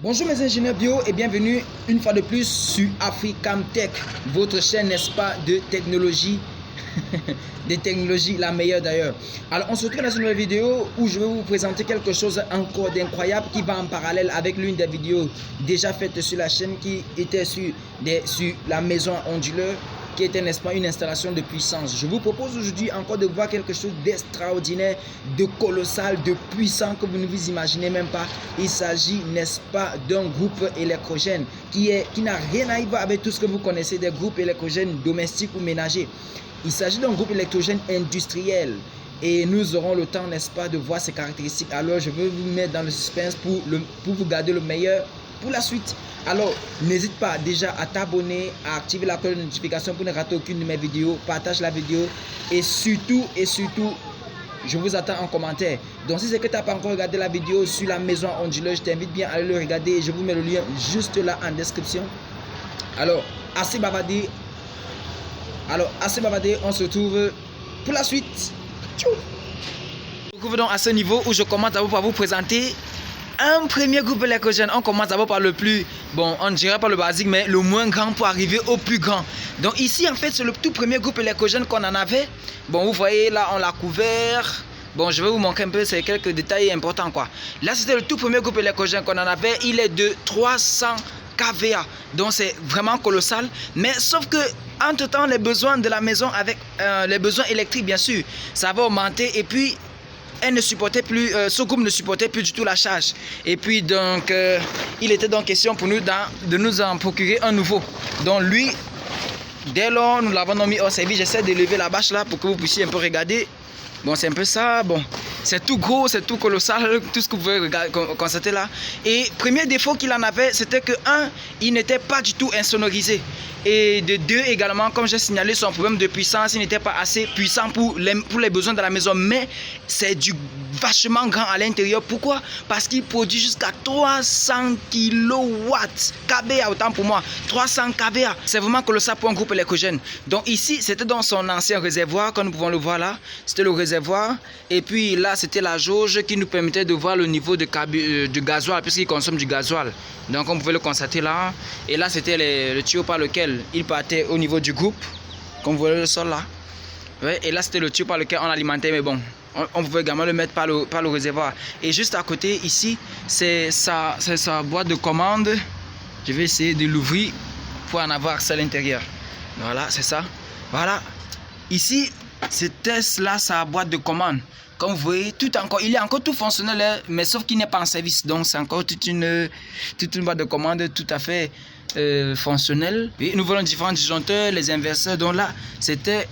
Bonjour mes ingénieurs bio et bienvenue une fois de plus sur Africam Tech, votre chaîne n'est-ce pas de technologie, des technologies la meilleure d'ailleurs. Alors on se retrouve dans une nouvelle vidéo où je vais vous présenter quelque chose encore d'incroyable qui va en parallèle avec l'une des vidéos déjà faites sur la chaîne qui était sur la maison onduleur, qui était n'est-ce pas une installation de puissance. Je vous propose aujourd'hui encore de voir quelque chose d'extraordinaire, de colossal, de puissant que vous ne vous imaginez même pas. Il s'agit n'est-ce pas d'un groupe électrogène qui n'a rien à voir avec tout ce que vous connaissez des groupes électrogènes domestiques ou ménagers. Il s'agit d'un groupe électrogène industriel et nous aurons le temps n'est-ce pas de voir ses caractéristiques. Alors je vais vous mettre dans le suspense pour vous garder le meilleur pour la suite. Alors, n'hésite pas déjà à t'abonner, à activer la cloche de notification pour ne rater aucune de mes vidéos. Partage la vidéo et surtout, je vous attends en commentaire. Donc, si c'est que tu n'as pas encore regardé la vidéo sur la maison onduleur, je t'invite bien à aller le regarder et je vous mets le lien juste là en description. Alors, assez bavardé. On se retrouve pour la suite. Tchou. On se retrouve donc à ce niveau où je commence à vous présenter un premier groupe électrogène. On commence d'abord par le plus, bon, on ne dirait pas le basique, mais le moins grand pour arriver au plus grand. Donc ici, en fait, c'est le tout premier groupe électrogène qu'on en avait. Bon, vous voyez, là, on l'a couvert. Bon, je vais vous montrer un peu, c'est quelques détails importants, quoi. Là, c'était le tout premier groupe électrogène qu'on en avait. Il est de 300 kVA. Donc, c'est vraiment colossal. Mais sauf que, entre-temps, les besoins de la maison, avec les besoins électriques, bien sûr, ça va augmenter. Et puis, ce groupe ne supportait plus du tout la charge. Et puis donc, il était donc question pour nous de nous en procurer un nouveau. Donc lui, dès lors, nous l'avons mis au service. J'essaie de lever la bâche là pour que vous puissiez un peu regarder. Bon, c'est un peu ça. Bon, c'est tout gros, c'est tout colossal, tout ce que vous pouvez constater là. Et premier défaut qu'il en avait, c'était que il n'était pas du tout insonorisé. Et de deux également, comme j'ai signalé, son problème de puissance, il n'était pas assez puissant pour les besoins de la maison. Mais c'est du vachement grand à l'intérieur. Pourquoi? Parce qu'il produit jusqu'à 300 kW. kVA, autant pour moi. 300 kVA. C'est vraiment colossal pour un groupe électrogène. Donc ici, c'était dans son ancien réservoir, comme nous pouvons le voir là. C'était le réservoir. Et puis là, c'était la jauge qui nous permettait de voir le niveau de gasoil, puisqu'il consomme du gasoil. Donc on pouvait le constater là. Et là, c'était le tuyau par lequel il partait au niveau du groupe. Comme vous voyez le sol là. Ouais, et là, c'était le tuyau par lequel on alimentait. Mais bon, on pouvait également le mettre par le réservoir. Et juste à côté, ici, c'est sa boîte de commande. Je vais essayer de l'ouvrir pour en avoir accès à l'intérieur. Voilà, c'est ça. Voilà. Ici, c'était là sa boîte de commande. Comme vous voyez, il est encore tout fonctionnel, mais sauf qu'il n'est pas en service. Donc, c'est encore toute une boîte de commande tout à fait fonctionnelle. Et nous voyons différents disjoncteurs, les inverseurs. Donc là, c'était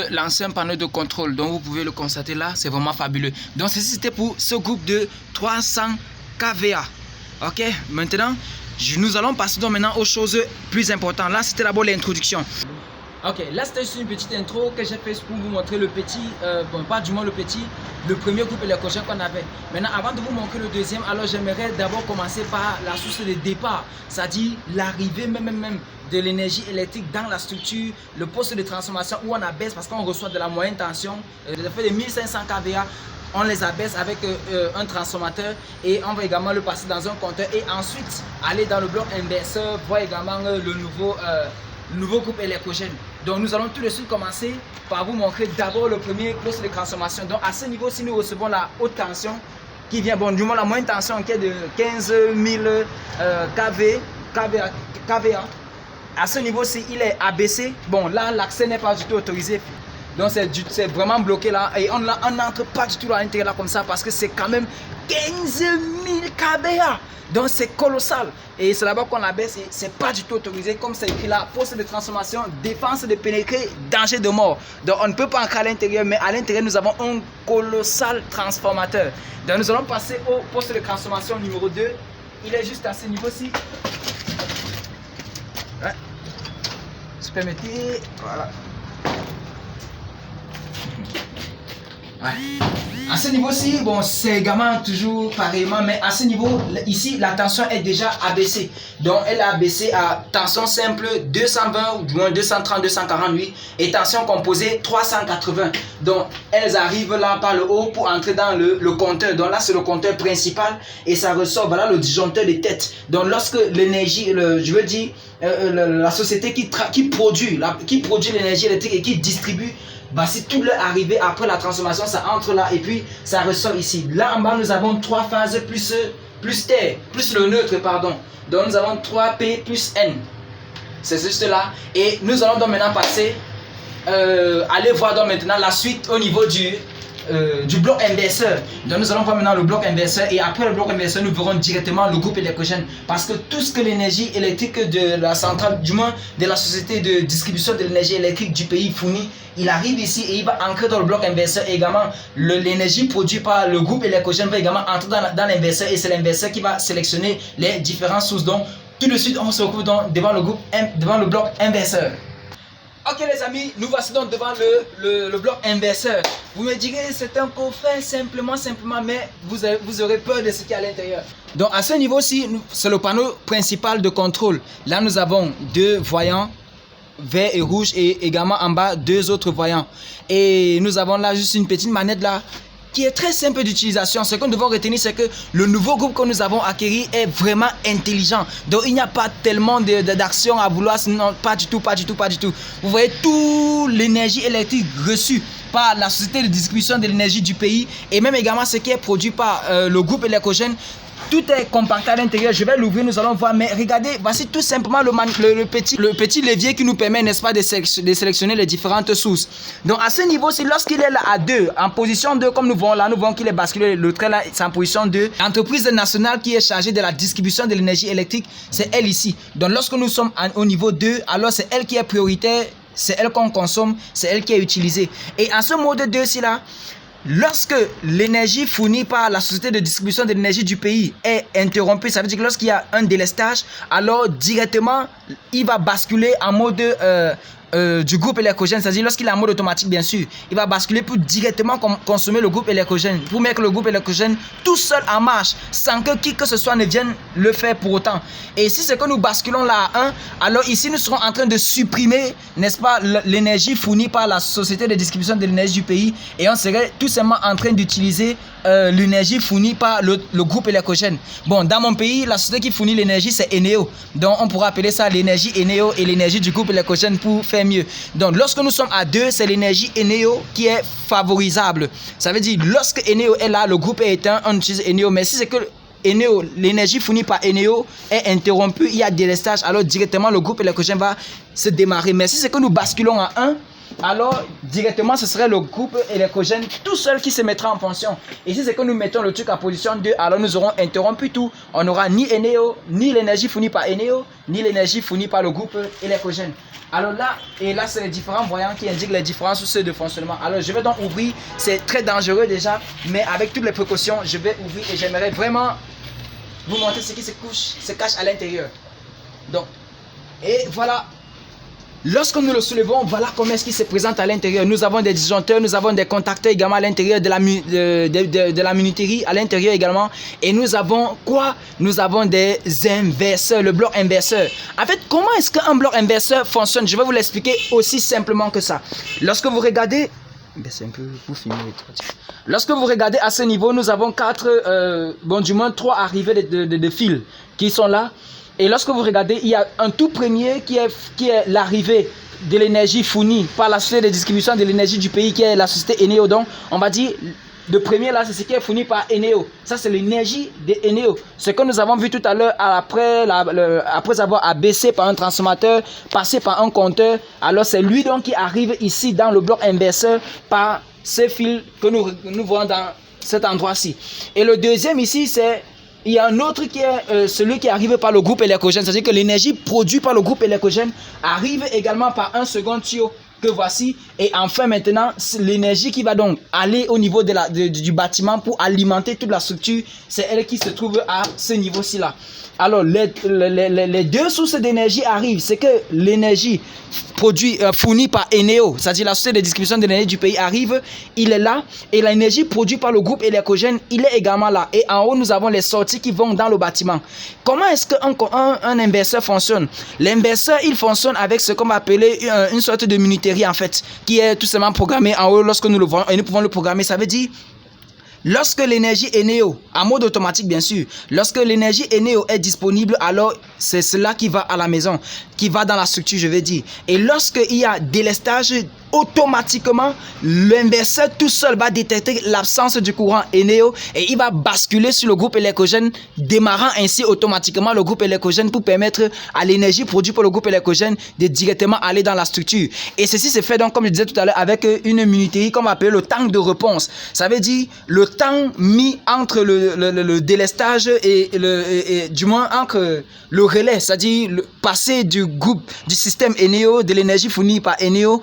l'ancien panneau de contrôle. Donc, vous pouvez le constater là, c'est vraiment fabuleux. Donc, ceci, c'était pour ce groupe de 300 kVA. Ok, maintenant, nous allons passer donc maintenant aux choses plus importantes. Là, c'était d'abord l'introduction. Ok, là c'était juste une petite intro que j'ai fait pour vous montrer le petit, bon pas du moins le premier groupe électrogène qu'on avait. Maintenant, avant de vous montrer le deuxième, alors j'aimerais d'abord commencer par la source de départ, c'est-à-dire l'arrivée même de l'énergie électrique dans la structure, le poste de transformation où on abaisse parce qu'on reçoit de la moyenne tension, de 1500 kVA. On les abaisse avec un transformateur et on va également le passer dans un compteur et ensuite aller dans le bloc inverseur, voir également le nouveau groupe électrogène. Donc nous allons tout de suite commencer par vous montrer d'abord le premier poste de transformation. Donc à ce niveau-ci, nous recevons la haute tension qui vient, bon du moins la moyenne tension qui est de 15 000 kVA. À ce niveau-ci, il est abaissé. Bon là, l'accès n'est pas du tout autorisé. Donc c'est vraiment bloqué là et on n'entre pas du tout à l'intérieur là comme ça parce que c'est quand même 15 000 kVA. Donc c'est colossal et c'est là-bas qu'on l'abaisse et c'est pas du tout autorisé comme c'est écrit là, poste de transformation, défense de pénétrer, danger de mort. Donc on ne peut pas entrer à l'intérieur, mais à l'intérieur nous avons un colossal transformateur. Donc nous allons passer au poste de transformation numéro 2. Il est juste à ce niveau-ci. Ouais. Si vous permettez, voilà. Ouais. À ce niveau-ci, bon, c'est également toujours pareillement, mais à ce niveau, ici, la tension est déjà abaissée. Donc, elle est abaissée à tension simple 220, ou du moins 230, 248, et tension composée 380. Donc, elles arrivent là par le haut pour entrer dans le compteur. Donc là, c'est le compteur principal et ça ressort, voilà le disjoncteur de tête. Donc, lorsque l'énergie, je veux dire, la société qui produit l'énergie électrique et qui distribue, bah, si tout leur arrivé après la transformation, ça entre là et puis ça ressort ici. Là en bas, nous avons 3 phases plus terre, plus le neutre, pardon. Donc nous avons 3P plus N. C'est juste là. Et nous allons donc maintenant passer, aller voir donc maintenant la suite au niveau du bloc inverseur. Donc nous allons voir maintenant le bloc inverseur et après le bloc inverseur nous verrons directement le groupe électrogène parce que tout ce que l'énergie électrique de la centrale, du moins de la société de distribution de l'énergie électrique du pays fournit, il arrive ici et il va ancrer dans le bloc inverseur et également l'énergie produite par le groupe électrogène va également entrer dans l'inverseur et c'est l'inverseur qui va sélectionner les différentes sources. Donc tout de suite on se retrouve donc devant le bloc inverseur. Ok les amis, nous voici donc devant le bloc inverseur. Vous me direz c'est un coffret simplement, mais vous aurez peur de ce qu'il y a à l'intérieur. Donc à ce niveau-ci, c'est le panneau principal de contrôle. Là nous avons 2 voyants, vert et rouge, et également en bas 2 autres voyants. Et nous avons là juste une petite manette là qui est très simple d'utilisation. Ce que nous devons retenir, c'est que le nouveau groupe que nous avons acquis est vraiment intelligent. Donc il n'y a pas tellement d'action à vouloir, sinon pas du tout. Vous voyez toute l'énergie électrique reçue par la société de distribution de l'énergie du pays et même également ce qui est produit par le groupe électrogène. Tout est compacté à l'intérieur. Je vais l'ouvrir, nous allons voir. Mais regardez, voici tout simplement le petit levier qui nous permet, n'est-ce pas, de sélectionner les différentes sources. Donc à ce niveau-ci, lorsqu'il est là à 2, en position 2, comme nous voyons là, nous voyons qu'il est basculé. Le trait là, c'est en position 2. L'entreprise nationale qui est chargée de la distribution de l'énergie électrique, c'est elle ici. Donc lorsque nous sommes au niveau 2, alors c'est elle qui est prioritaire. C'est elle qu'on consomme, c'est elle qui est utilisée. Et en ce mode 2-ci là, lorsque l'énergie fournie par la société de distribution de l'énergie du pays est interrompue, ça veut dire que lorsqu'il y a un délestage, alors directement, il va basculer en mode du groupe électrogène, c'est-à-dire lorsqu'il est en mode automatique bien sûr, il va basculer pour directement consommer le groupe électrogène, pour mettre le groupe électrogène tout seul en marche, sans que qui que ce soit ne vienne le faire pour autant. Et si c'est que nous basculons là à 1, alors ici nous serons en train de supprimer, n'est-ce pas, l'énergie fournie par la société de distribution de l'énergie du pays et on serait tout simplement en train d'utiliser l'énergie fournie par le groupe électrogène. Bon, dans mon pays, la société qui fournit l'énergie c'est Eneo, donc on pourra appeler ça l'énergie Eneo et l'énergie du groupe électrogène pour faire mieux. Donc lorsque nous sommes à 2, c'est l'énergie Eneo qui est favorisable. Ça veut dire lorsque Eneo est là, le groupe est éteint, on utilise Eneo. Mais si c'est que Eneo, l'énergie fournie par Eneo est interrompue, il y a délestage, alors directement le groupe électrogène va se démarrer. Mais si c'est que nous basculons à 1, alors directement ce serait le groupe électrogène tout seul qui se mettra en fonction. Et si c'est que nous mettons le truc à position 2, alors nous aurons interrompu tout. On n'aura ni Eneo, ni l'énergie fournie par Eneo, ni l'énergie fournie par le groupe électrogène. Alors là, et là c'est les différents voyants qui indiquent les différents sources de fonctionnement. Alors je vais donc ouvrir, c'est très dangereux déjà, mais avec toutes les précautions, je vais ouvrir et j'aimerais vraiment vous montrer ce qui se cache à l'intérieur. Donc, et voilà. Lorsque nous le soulevons, voilà comment est-ce qu'il se présente à l'intérieur. Nous avons des disjoncteurs, nous avons des contacteurs également à l'intérieur de la minuterie, à l'intérieur également. Et nous avons quoi? Nous avons des inverseurs, le bloc inverseur. En fait, comment est-ce qu'un bloc inverseur fonctionne? Je vais vous l'expliquer aussi simplement que ça. Lorsque vous regardez... C'est un peu pour finir les trois. Lorsque vous regardez à ce niveau, nous avons 3 arrivées de fils qui sont là. Et lorsque vous regardez, il y a un tout premier qui est l'arrivée de l'énergie fournie par la société de distribution de l'énergie du pays, qui est la société Eneo. Donc, on va dire, le premier là, c'est ce qui est fourni par Eneo. Ça, c'est l'énergie de Eneo. Ce que nous avons vu tout à l'heure, après avoir abaissé par un transformateur, passé par un compteur, alors c'est lui donc qui arrive ici dans le bloc inverseur par ce fil que nous voyons dans cet endroit-ci. Et le deuxième ici, c'est... Il y a un autre qui est celui qui arrive par le groupe électrogène. C'est-à-dire que l'énergie produite par le groupe électrogène arrive également par un second tuyau que voici. Et enfin maintenant, l'énergie qui va donc aller au niveau du bâtiment pour alimenter toute la structure, c'est elle qui se trouve à ce niveau-ci là. Alors les deux sources d'énergie arrivent, c'est que l'énergie fournie par Eneo, c'est-à-dire la société de distribution d'énergie du pays arrive, il est là, et l'énergie produite par le groupe électrogène, il est également là. Et en haut, nous avons les sorties qui vont dans le bâtiment. Comment est-ce qu'un inverseur fonctionne? L'inverseur, il fonctionne avec ce qu'on va appeler une sorte de minuterie en fait, qui est tout simplement programmée en haut lorsque nous le voyons, et nous pouvons le programmer. Ça veut dire, lorsque l'énergie Eneo, en mode automatique bien sûr, lorsque l'énergie Eneo est disponible, alors c'est cela qui va à la maison, qui va dans la structure, je vais dire. Et lorsqu'il y a délestage, automatiquement, l'inverseur tout seul va détecter l'absence du courant Eneo et il va basculer sur le groupe électrogène, démarrant ainsi automatiquement le groupe électrogène pour permettre à l'énergie produite par le groupe électrogène de directement aller dans la structure. Et ceci se fait donc, comme je disais tout à l'heure, avec une minuterie qu'on va appeler le temps de réponse. Ça veut dire le temps mis entre le délestage et du moins entre le relais, c'est-à-dire le passer du système Eneo, de l'énergie fournie par Eneo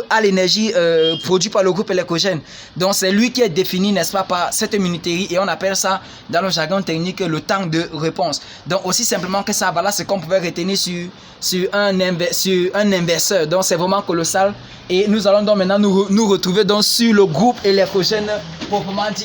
à l'énergie produite par le groupe électrogène. Donc c'est lui qui est défini, n'est-ce pas, par cette minuterie, et on appelle ça dans le jargon technique le temps de réponse. Donc aussi simplement que ça, voilà ce qu'on pouvait retenir sur un inverseur. Donc c'est vraiment colossal, et nous allons donc maintenant nous retrouver donc sur le groupe électrogène proprement dit.